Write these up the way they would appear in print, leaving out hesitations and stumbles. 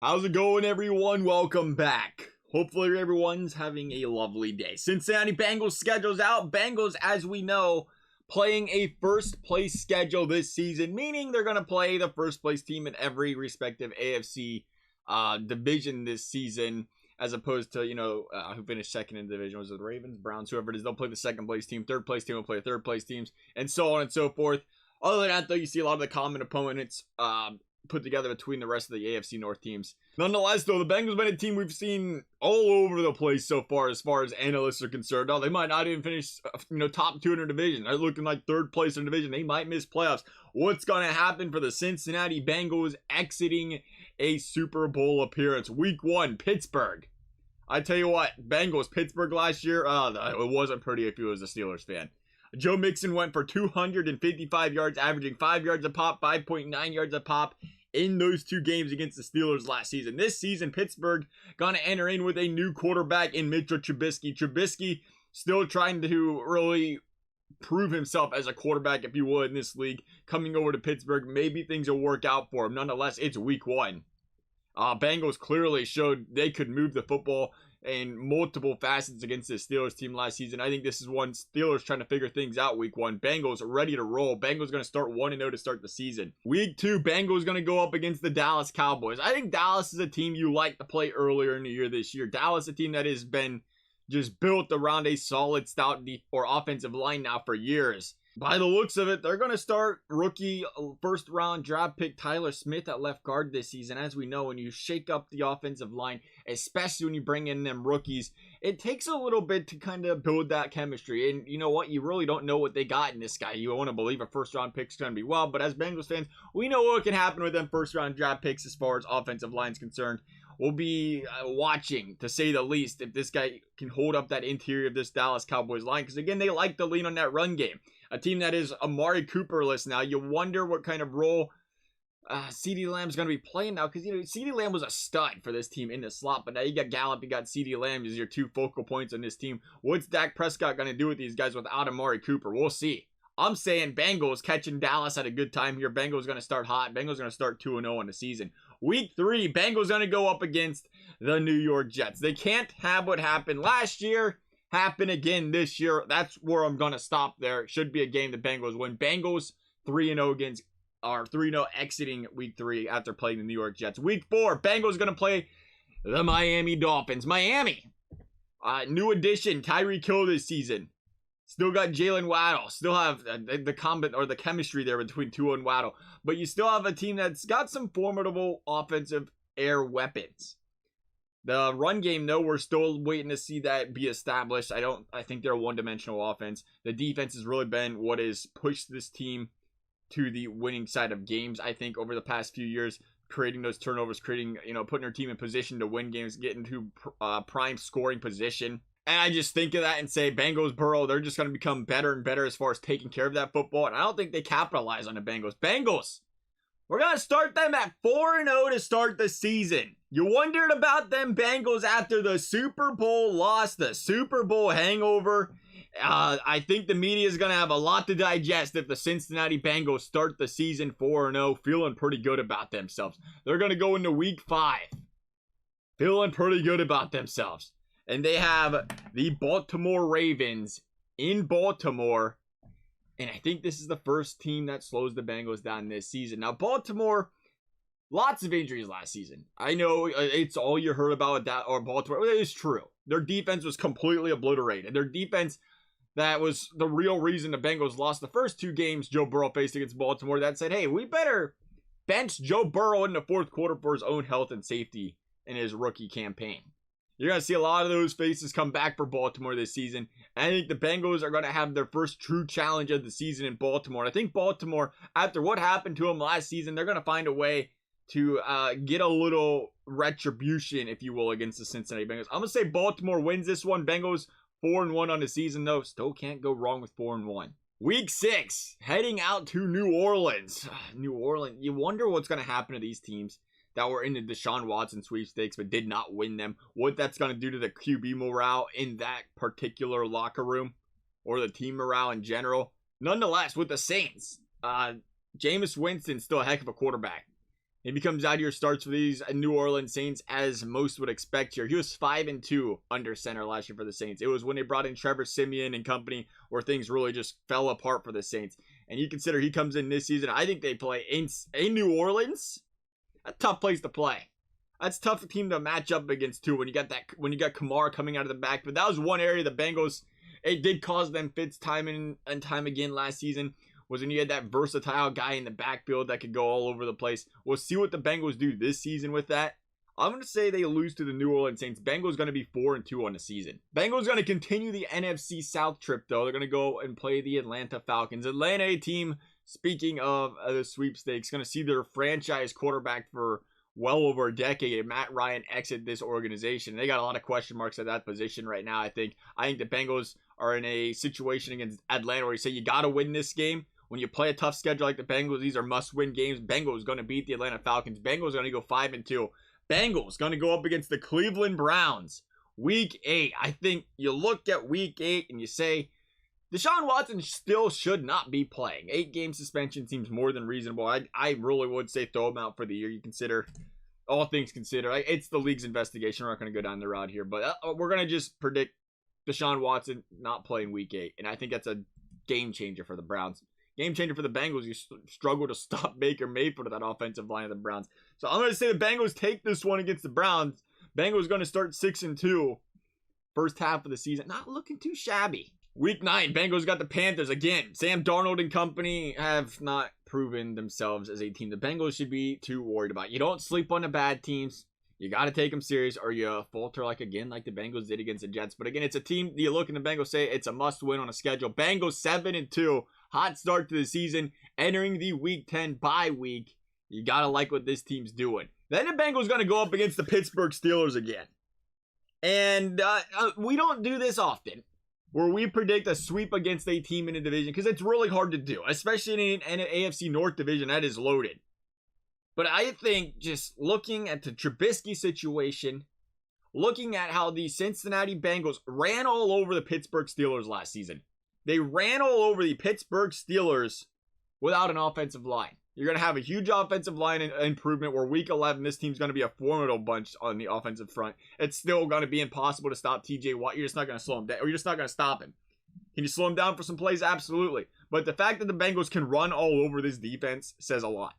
How's it going, everyone? Welcome back. Hopefully everyone's having a lovely day. Cincinnati Bengals schedule's out. Bengals, as we know, playing a first place schedule this season, meaning they're going to play the first place team in every respective AFC division this season, as opposed to, who finished second in the division. Was it the Ravens, Browns, whoever it is? They'll play the second place team. Third place team will play third place teams, and so on and so forth. Other than that, though, you see a lot of the common opponents put together between the rest of the AFC North teams. Nonetheless, though, the Bengals have been a team we've seen all over the place so far as analysts are concerned. Oh, they might not even finish, top 2 in their division. They're looking like third place in the division. They might miss playoffs. What's going to happen for the Cincinnati Bengals exiting a Super Bowl appearance? Week 1, Pittsburgh. I tell you what, Bengals, Pittsburgh last year, it wasn't pretty if you was a Steelers fan. Joe Mixon went for 255 yards, averaging 5 yards a pop, 5.9 yards a pop in those 2 games against the Steelers last season. This season, Pittsburgh gonna enter in with a new quarterback in Mitchell Trubisky. Trubisky still trying to really prove himself as a quarterback, if you would, in this league. Coming over to Pittsburgh, maybe things will work out for him. Nonetheless, it's week 1. Bengals clearly showed they could move the football in multiple facets against the Steelers team last season. I think this is one Steelers trying to figure things out week 1. Bengals ready to roll. Bengals going to start 1-0 to start the season. Week 2, Bengals going to go up against the Dallas Cowboys. I think Dallas is a team you like to play earlier in the year this year. Dallas, a team that has been just built around a solid, stout offensive line now for years. By the looks of it, they're going to start rookie first-round draft pick Tyler Smith at left guard this season. As we know, when you shake up the offensive line, especially when you bring in them rookies, it takes a little bit to kind of build that chemistry. And you know what? You really don't know what they got in this guy. You want to believe a first-round pick's going to be well, but as Bengals fans, we know what can happen with them first-round draft picks as far as offensive line's concerned. We'll be watching, to say the least, if this guy can hold up that interior of this Dallas Cowboys line. Because, again, they like to lean on that run game. A team that is Amari Cooper-less now. You wonder what kind of role CeeDee Lamb's going to be playing now. Because, CeeDee Lamb was a stud for this team in the slot. But now you got Gallup, you got CeeDee Lamb as your 2 focal points on this team. What's Dak Prescott going to do with these guys without Amari Cooper? We'll see. I'm saying Bengals catching Dallas at a good time here. Bengals going to start hot. Bengals going to start 2-0 on the season. Week 3, Bengals going to go up against the New York Jets. They can't have what happened last year happen again this year. That's where I'm going to stop there. It should be a game the Bengals win. Bengals 3-0 against, or 3-0 exiting week 3 after playing the New York Jets. Week 4, Bengals going to play the Miami Dolphins. Miami, new addition, Tyreek Hill this season. Still got Jalen Waddle. Still have the combat or the chemistry there between Tua and Waddle. But you still have a team that's got some formidable offensive air weapons. The run game, though, we're still waiting to see that be established. I think they're a one-dimensional offense. The defense has really been what has pushed this team to the winning side of games, I think, over the past few years. Creating those turnovers, putting their team in position to win games, getting to prime scoring position. And I just think of that and say, Bengals, Burrow, they're just going to become better and better as far as taking care of that football. And I don't think they capitalize on the Bengals. Bengals, we're going to start them at 4-0 to start the season. You wondered about them Bengals after the Super Bowl loss, the Super Bowl hangover. I think the media is going to have a lot to digest if the Cincinnati Bengals start the season 4-0, feeling pretty good about themselves. They're going to go into week 5 feeling pretty good about themselves. And they have the Baltimore Ravens in Baltimore. And I think this is the first team that slows the Bengals down this season. Now, Baltimore, lots of injuries last season. I know it's all you heard about that, or Baltimore. It is true. Their defense was completely obliterated. Their defense, that was the real reason the Bengals lost the first 2 games Joe Burrow faced against Baltimore. That said, hey, we better bench Joe Burrow in the 4th quarter for his own health and safety in his rookie campaign. You're going to see a lot of those faces come back for Baltimore this season. And I think the Bengals are going to have their first true challenge of the season in Baltimore. And I think Baltimore, after what happened to them last season, they're going to find a way to get a little retribution, if you will, against the Cincinnati Bengals. I'm going to say Baltimore wins this one. Bengals 4-1 on the season, though. Still can't go wrong with 4-1. Week 6, heading out to New Orleans. New Orleans, you wonder what's going to happen to these teams that were in the Deshaun Watson sweepstakes but did not win them. What that's going to do to the QB morale in that particular locker room or the team morale in general. Nonetheless, with the Saints, Jameis Winston's still a heck of a quarterback. He becomes out here, starts for these New Orleans Saints as most would expect here. He was 5-2 under center last year for the Saints. It was when they brought in Trevor Siemian and company where things really just fell apart for the Saints. And you consider he comes in this season, I think they play in New Orleans. A tough place to play. That's a tough team to match up against too when you got Kamara coming out of the back. But that was one area the Bengals, it did cause them fits time and time again last season, was when you had that versatile guy in the backfield that could go all over the place. We'll see what the Bengals do this season with that. I'm going to say they lose to the New Orleans Saints. Bengals going to be 4-2 on the season. Bengals going to continue the NFC South trip, though. They're going to go and play the Atlanta Falcons. Atlanta, a team, speaking of the sweepstakes, going to see their franchise quarterback for well over a decade, Matt Ryan, exit this organization. They got a lot of question marks at that position right now, I think. I think the Bengals are in a situation against Atlanta where you say you got to win this game. When you play a tough schedule like the Bengals, these are must-win games. Bengals going to beat the Atlanta Falcons. Bengals going to go 5-2. Bengals going to go up against the Cleveland Browns. Week 8. I think you look at Week 8 and you say, Deshaun Watson still should not be playing. 8-game suspension seems more than reasonable. I really would say throw him out for the year. You consider, all things considered, it's the league's investigation. We're not going to go down the route here. But we're going to just predict Deshaun Watson not playing Week 8. And I think that's a game changer for the Browns. Game changer for the Bengals. You struggle to stop Baker Mayfield to that offensive line of the Browns. So I'm going to say the Bengals take this one against the Browns. Bengals going to start 6-2. First half of the season. Not looking too shabby. Week 9. Bengals got the Panthers again. Sam Darnold and company have not proven themselves as a team the Bengals should be too worried about. You don't sleep on the bad teams. You got to take them serious or you falter like the Bengals did against the Jets. But again, it's a team you look in the Bengals say it's a must win on a schedule. Bengals 7-2. Hot start to the season. Entering the Week 10 bye week. You got to like what this team's doing. Then the Bengals going to go up against the Pittsburgh Steelers again. And we don't do this often, where we predict a sweep against a team in a division, because it's really hard to do, especially in an AFC North division that is loaded. But I think just looking at the Trubisky situation, looking at how the Cincinnati Bengals ran all over the Pittsburgh Steelers last season. They ran all over the Pittsburgh Steelers without an offensive line. You're going to have a huge offensive line improvement where Week 11, this team's going to be a formidable bunch on the offensive front. It's still going to be impossible to stop TJ Watt. You're just not going to slow him down, or you're just not going to stop him. Can you slow him down for some plays? Absolutely. But the fact that the Bengals can run all over this defense says a lot.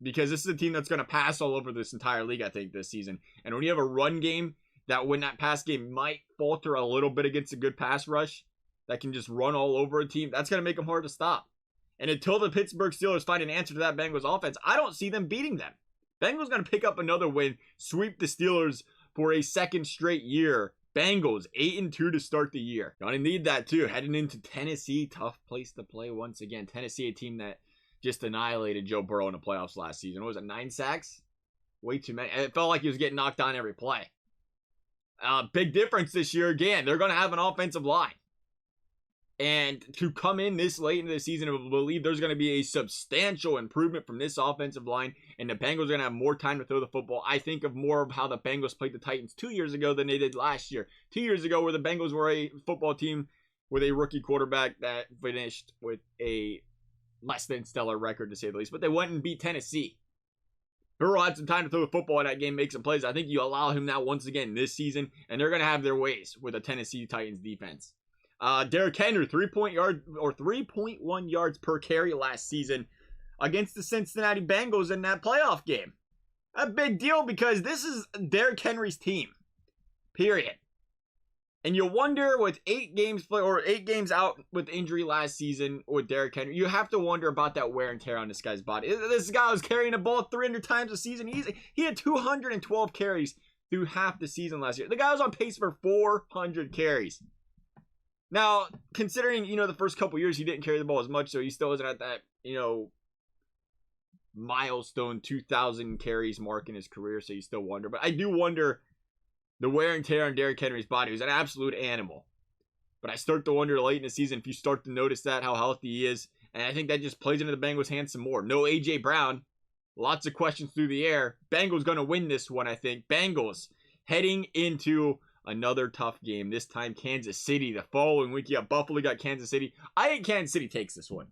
Because this is a team that's going to pass all over this entire league, I think, this season. And when you have a run game, that when that pass game might falter a little bit against a good pass rush, that can just run all over a team, that's going to make them hard to stop. And until the Pittsburgh Steelers find an answer to that Bengals offense, I don't see them beating them. Bengals going to pick up another win, sweep the Steelers for a second straight year. Bengals 8-2 to start the year. Gonna need that too. Heading into Tennessee, tough place to play once again. Tennessee, a team that just annihilated Joe Burrow in the playoffs last season. What was it, 9 sacks? Way too many. It felt like he was getting knocked down every play. Big difference this year again. They're going to have an offensive line. And to come in this late into the season, I believe there's going to be a substantial improvement from this offensive line, and the Bengals are going to have more time to throw the football. I think of more of how the Bengals played the Titans 2 years ago than they did last year. 2 years ago, where the Bengals were a football team with a rookie quarterback that finished with a less than stellar record, to say the least. But they went and beat Tennessee. Burrow had some time to throw the football in that game, make some plays. I think you allow him now once again this season, and they're going to have their ways with the Tennessee Titans defense. Derrick Henry, 3.1 yards per carry last season against the Cincinnati Bengals in that playoff game. A big deal because this is Derrick Henry's team. Period. And you wonder with 8 games out with injury last season with Derrick Henry, you have to wonder about that wear and tear on this guy's body. This guy was carrying the ball 300 times a season. He had 212 carries through half the season last year. The guy was on pace for 400 carries. Now, considering, the first couple years he didn't carry the ball as much, so he still wasn't at that, milestone 2,000 carries mark in his career, so you still wonder. But I do wonder the wear and tear on Derrick Henry's body. He was an absolute animal. But I start to wonder late in the season if you start to notice that, how healthy he is. And I think that just plays into the Bengals' hands some more. No A.J. Brown. Lots of questions through the air. Bengals going to win this one, I think. Bengals heading into another tough game. This time, Kansas City. The following week, Buffalo got Kansas City. I think Kansas City takes this one.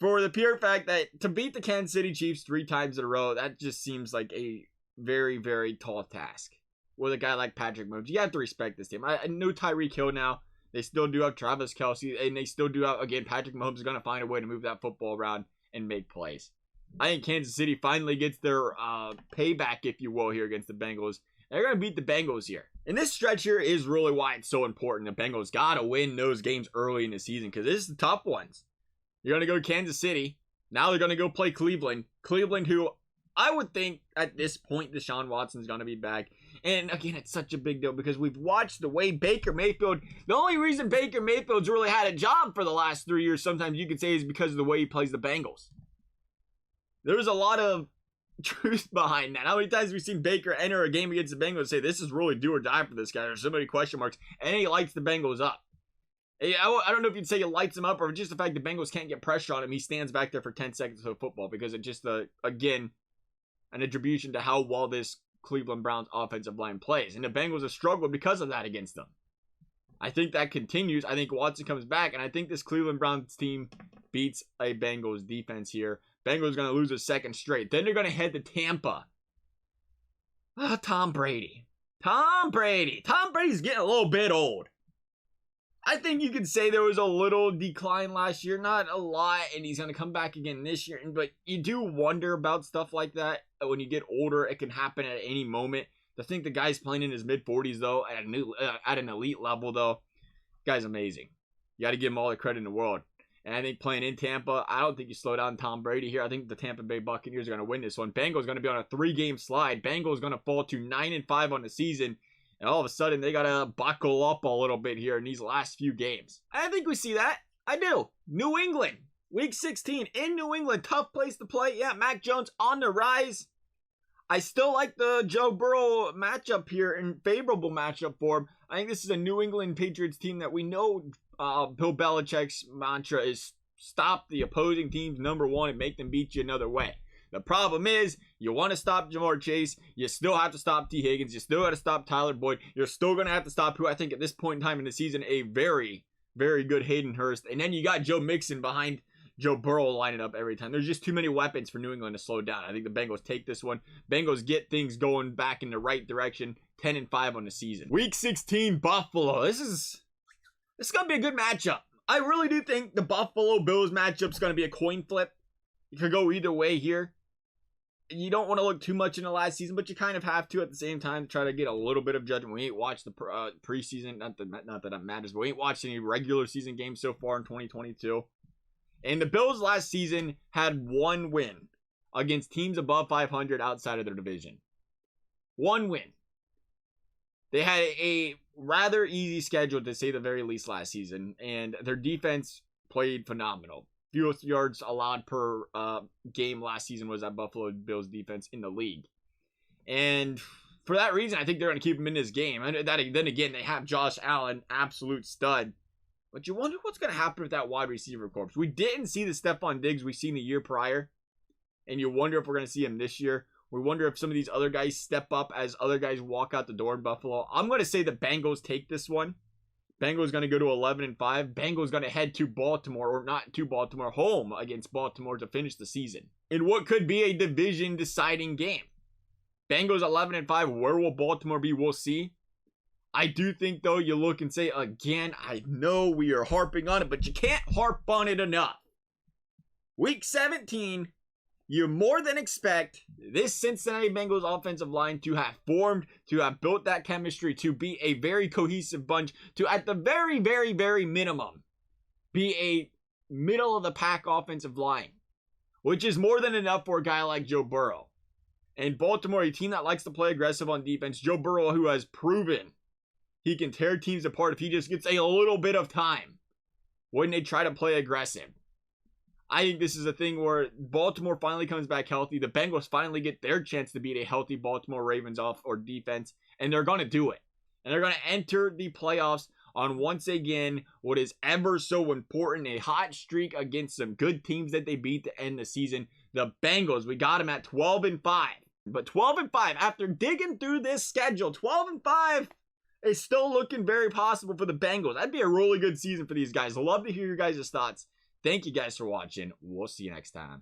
For the pure fact that to beat the Kansas City Chiefs 3 times in a row, that just seems like a very, very tall task. With a guy like Patrick Mahomes, you have to respect this team. I know Tyreek Hill now. They still do have Travis Kelce, and they still do have, again, Patrick Mahomes is going to find a way to move that football around and make plays. I think Kansas City finally gets their payback, if you will, here against the Bengals. They're going to beat the Bengals here. And this stretch here is really why it's so important. The Bengals got to win those games early in the season because this is the tough ones. You're going to go to Kansas City. Now they're going to go play Cleveland. Cleveland, who I would think at this point Deshaun Watson's going to be back. And again, it's such a big deal because we've watched the way Baker Mayfield, the only reason Baker Mayfield's really had a job for the last 3 years, sometimes you could say, is because of the way he plays the Bengals. There's a lot of truth behind that. How many times have we seen Baker enter a game against the Bengals and say, this is really do or die for this guy? There's so many question marks. And he lights the Bengals up. I don't know if you'd say he lights them up or just the fact the Bengals can't get pressure on him. He stands back there for 10 seconds of football because it just, again, an attribution to how well this Cleveland Browns offensive line plays. And the Bengals have struggled because of that against them. I think that continues. I think Watson comes back. And I think this Cleveland Browns team beats a Bengals defense here. Bengals going to lose a second straight. Then they're going to head to Tampa. Tom Brady. Tom Brady's getting a little bit old. I think you could say there was a little decline last year. Not a lot. And he's going to come back again this year. But you do wonder about stuff like that. When you get older, it can happen at any moment. To think the guy's playing in his mid-40s, though, at an elite level, though, guy's amazing. You got to give him all the credit in the world. And I think playing in Tampa, I don't think you slow down Tom Brady here. I think the Tampa Bay Buccaneers are going to win this one. Bengals going to be on a 3-game slide. Bengals going to fall to 9-5 on the season. And all of a sudden, they got to buckle up a little bit here in these last few games. I think we see that. I do. New England. Week 16 in New England. Tough place to play. Yeah, Mac Jones on the rise. I still like the Joe Burrow matchup here and favorable matchup for him. I think this is a New England Patriots team that we know Bill Belichick's mantra is stop the opposing teams number one and make them beat you another way. The problem is you want to stop Jamar Chase. You still have to stop T. Higgins. You still got to stop Tyler Boyd. You're still going to have to stop who I think at this point in time in the season a very, very good Hayden Hurst. And then you got Joe Mixon behind Joe Burrow lining up every time. There's just too many weapons for New England to slow down. I think the Bengals take this one. Bengals get things going back in the right direction. 10-5 on the season. Week 16, Buffalo. This is going to be a good matchup. I really do think the Buffalo Bills matchup is going to be a coin flip. It could go either way here. You don't want to look too much in the last season, but you kind of have to at the same time to try to get a little bit of judgment. We ain't watched the preseason. Not that matters, but we ain't watched any regular season games so far in 2022. And the Bills last season had one win against teams above 500 outside of their division. One win. They had a rather easy schedule, to say the very least, last season. And their defense played phenomenal. Fewest yards allowed per game last season was that Buffalo Bills defense in the league. And for that reason, I think they're going to keep them in this game. And then again, they have Josh Allen, absolute stud. But you wonder what's going to happen with that wide receiver corps. We didn't see the Stephon Diggs we've seen the year prior. And you wonder if we're going to see him this year. We wonder if some of these other guys step up as other guys walk out the door in Buffalo. I'm going to say the Bengals take this one. Bengals going to go to 11-5. Bengals going to head to Baltimore, or not to Baltimore, home against Baltimore to finish the season. In what could be a division deciding game. Bengals 11-5. Where will Baltimore be? We'll see. I do think, though, you look and say, again, I know we are harping on it, but you can't harp on it enough. Week 17, you more than expect this Cincinnati Bengals offensive line to have formed, to have built that chemistry, to be a very cohesive bunch, to at the very, very, very minimum, be a middle-of-the-pack offensive line, which is more than enough for a guy like Joe Burrow. And Baltimore, a team that likes to play aggressive on defense, Joe Burrow, who has proven he can tear teams apart if he just gets a little bit of time when they try to play aggressive. I think this is a thing where Baltimore finally comes back healthy. The Bengals finally get their chance to beat a healthy Baltimore Ravens off or defense, and they're going to do it. And they're going to enter the playoffs on, once again, what is ever so important, a hot streak against some good teams that they beat to end the season. The Bengals, we got them at 12-5. But 12-5, after digging through this schedule, 12-5 is still looking very possible for the Bengals. That'd be a really good season for these guys. I'd love to hear your guys' thoughts Thank you guys for watching. We'll see you next time.